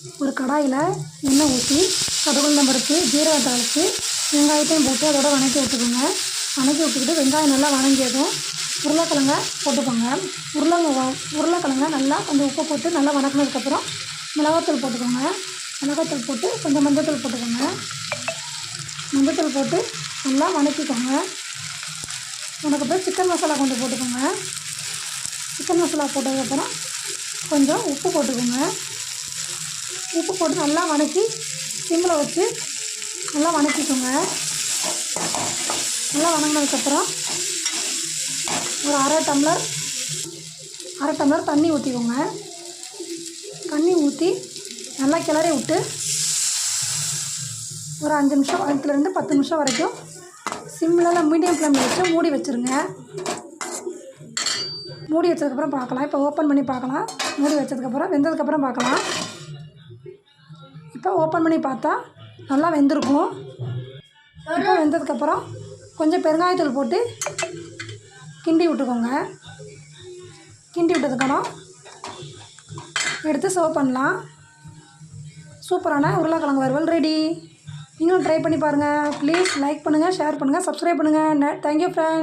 ஒரு கடாயில் எண்ணெய் ஊற்றி கடுகுளுந்தம் பருப்பு ஜீரகம் தாளித்து வெங்காயத்தையும் போட்டு அதோட வணக்கி விட்டுக்கோங்க. வணக்கி விட்டுக்கிட்டு வெங்காயம் நல்லா வணங்கியதும் உருளைக்கிழங்க போட்டுக்கோங்க. உருளைக்கிழங்க நல்லா கொஞ்சம் உப்பு போட்டு நல்லா வணக்கினதுக்கப்புறம் மிளகாத்தூள் போட்டுக்கோங்க. மிளகாத்தூள் போட்டு கொஞ்சம் மஞ்சத்தூள் போட்டுக்கோங்க. மஞ்சத்தூள் போட்டு நல்லா வணக்கிக்கோங்க. அதுக்கப்புறம் சிக்கன் மசாலா கொஞ்சம் போட்டுக்கோங்க. சிக்கன் மசாலா போட்டதுக்கப்புறம் கொஞ்சம் உப்பு போட்டுக்கோங்க. உப்பு போட்டு நல்லா வணக்கி சிம்மில் வச்சு நல்லா வணக்கிக்கோங்க. நல்லா வணங்கினதுக்கப்புறம் ஒரு அரை டம்ளர் தண்ணி ஊற்றிக்கோங்க. தண்ணி ஊற்றி நல்லா கிளறி விட்டு ஒரு 5 நிமிஷம் 5லேருந்து 10 நிமிஷம் வரைக்கும் சிம்மில் மீடியம் ஃப்ளேமில் வச்சு மூடி வச்சுருங்க. மூடி வச்சதுக்கப்புறம் பார்க்கலாம். இப்போ ஓப்பன் பண்ணி பார்க்கலாம். மூடி வச்சதுக்கப்புறம் வெந்ததுக்கப்புறம் பார்க்கலாம். இப்போ ஓப்பன் பண்ணி பார்த்தா நல்லா வெந்திருக்கும். இப்போ வெந்ததுக்கப்புறம் கொஞ்சம் பெருங்காயத்தூள் போட்டு கிண்டி விட்டுக்கோங்க. கிண்டி விட்டதுக்கப்புறம் எடுத்து சர்வ் பண்ணலாம். சூப்பரான உருளைக்கிழங்கு வறுவல் ரெடி. நீங்களும் ட்ரை பண்ணி பாருங்கள். ப்ளீஸ் லைக் பண்ணுங்கள், ஷேர் பண்ணுங்கள், சப்ஸ்கிரைப் பண்ணுங்கள். Thank you friends.